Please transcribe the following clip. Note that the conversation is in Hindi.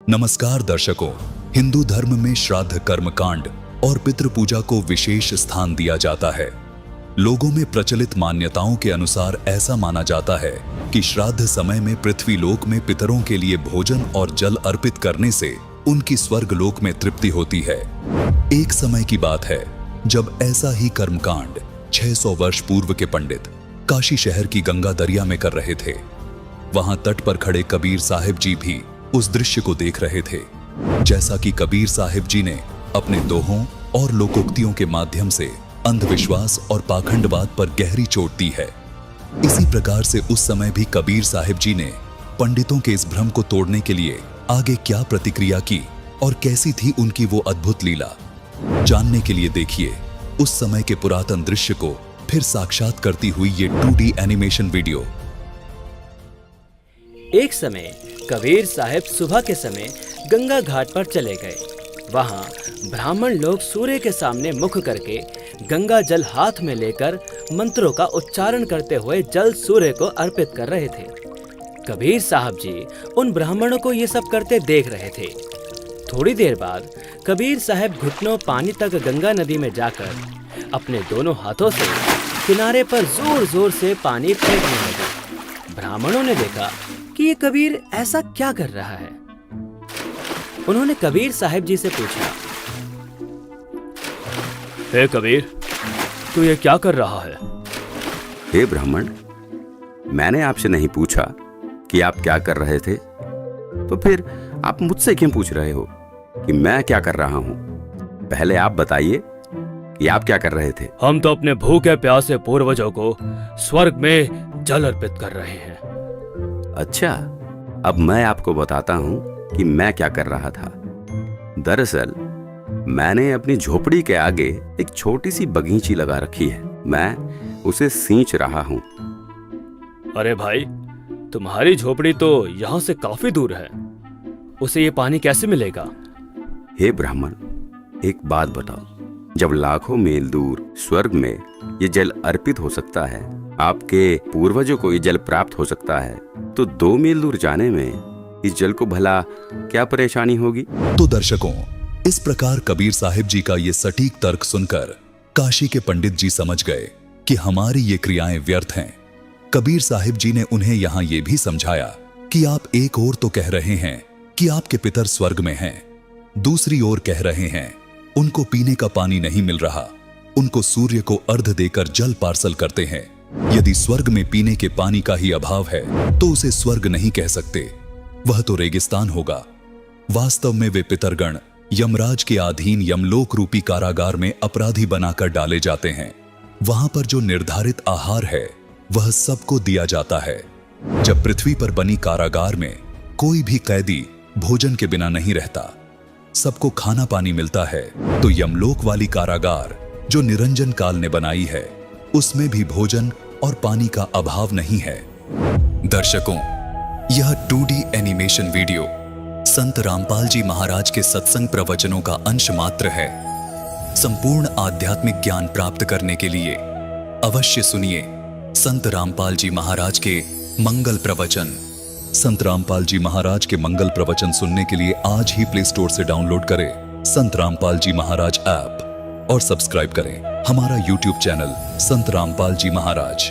नमस्कार दर्शकों, हिंदू धर्म में श्राद्ध कर्मकांड और पितृ पूजा को विशेष स्थान दिया जाता है। लोगों में प्रचलित मान्यताओं के अनुसार ऐसा माना जाता है कि श्राद्ध समय में पृथ्वी लोक में पितरों के लिए भोजन और जल अर्पित करने से उनकी स्वर्ग लोक में तृप्ति होती है। एक समय की बात है जब ऐसा ही कर्मकांड 600 वर्ष पूर्व के पंडित काशी शहर की गंगा दरिया में कर रहे थे। वहां तट पर खड़े कबीर साहिब जी भी उस दृश्य को देख रहे थे। जैसा कि कबीर साहिब जी ने अपने दोहों और लोकोक्तियों के माध्यम से अंधविश्वास और पाखंडवाद पर गहरी चोट दी है, इसी प्रकार से उस समय भी कबीर साहिब जी ने पंडितों के इस भ्रम को तोड़ने के लिए आगे क्या प्रतिक्रिया की और कैसी थी उनकी वो अद्भुत लीला, जानने के लिए देखिए उस समय के पुरातन दृश्य को फिर साक्षात करती हुई ये 2D एनिमेशन वीडियो। एक समय कबीर साहब सुबह के समय गंगा घाट पर चले गए। वहां ब्राह्मण लोग सूर्य के सामने मुख करके गंगा जल हाथ में लेकर मंत्रों का उच्चारण करते हुए जल सूर्य को अर्पित कर रहे थे। कबीर साहब जी उन ब्राह्मणों को ये सब करते देख रहे थे। थोड़ी देर बाद कबीर साहब घुटनों पानी तक गंगा नदी में जाकर अपने दोनों हाथों से किनारे पर जोर जोर से पानी फेंकने लगे। ब्राह्मणों ने देखा कि ये कबीर ऐसा क्या कर रहा है। उन्होंने कबीर साहब जी से पूछा, हे कबीर, तू ये क्या कर रहा है? हे ब्राह्मण, मैंने आपसे नहीं पूछा कि आप क्या कर रहे थे, तो फिर आप मुझसे क्यों पूछ रहे हो कि मैं क्या कर रहा हूं? पहले आप बताइए कि आप क्या कर रहे थे। हम तो अपने भूखे प्यासे पूर्वजों को स्वर्ग में जल अर्पित कर रहे हैं। अच्छा, अब मैं आपको बताता हूं कि मैं क्या कर रहा था। दरअसल मैंने अपनी झोपड़ी के आगे एक छोटी सी बगीची लगा रखी है। मैं उसे सींच रहा हूं। अरे भाई, तुम्हारी झोपड़ी तो यहाँ से काफी दूर है, उसे ये पानी कैसे मिलेगा? हे ब्राह्मण, एक बात बताओ, जब लाखों मील दूर स्वर्ग में ये जल अर्पित हो सकता है, आपके पूर्वजों को ये जल प्राप्त हो सकता है, तो 2 मील दूर जाने में इस जल को भला क्या परेशानी होगी? तो दर्शकों, इस प्रकार कबीर साहिब जी का ये सटीक तर्क सुनकर काशी के पंडित जी समझ गए कि हमारी ये क्रियाएं व्यर्थ हैं। कबीर साहिब जी ने उन्हें यहाँ ये भी समझाया कि आप एक ओर तो कह रहे हैं कि आपके पितर स्वर्ग में हैं, दूसरी ओर कह रहे हैं उनको पीने का पानी नहीं मिल रहा, उनको सूर्य को अर्घ देकर जल पार्सल करते हैं। यदि स्वर्ग में पीने के पानी का ही अभाव है तो उसे स्वर्ग नहीं कह सकते, वह तो रेगिस्तान होगा। वास्तव में वे पितरगण यमराज के अधीन यमलोक रूपी कारागार में अपराधी बनाकर डाले जाते हैं। वहां पर जो निर्धारित आहार है वह सबको दिया जाता है। जब पृथ्वी पर बनी कारागार में कोई भी कैदी भोजन के बिना नहीं रहता, सबको खाना पानी मिलता है, तो यमलोक वाली कारागार जो निरंजन काल ने बनाई है उसमें भी भोजन और पानी का अभाव नहीं है। दर्शकों, यह 2D एनिमेशन वीडियो संत रामपाल जी महाराज के सत्संग प्रवचनों का अंश मात्र है। संपूर्ण आध्यात्मिक ज्ञान प्राप्त करने के लिए अवश्य सुनिए संत रामपाल जी महाराज के मंगल प्रवचन। संत रामपाल जी महाराज के मंगल प्रवचन सुनने के लिए आज ही प्ले स्टोर से डाउनलोड करें संत रामपाल जी महाराज ऐप और सब्सक्राइब करें हमारा YouTube चैनल संत रामपाल जी महाराज।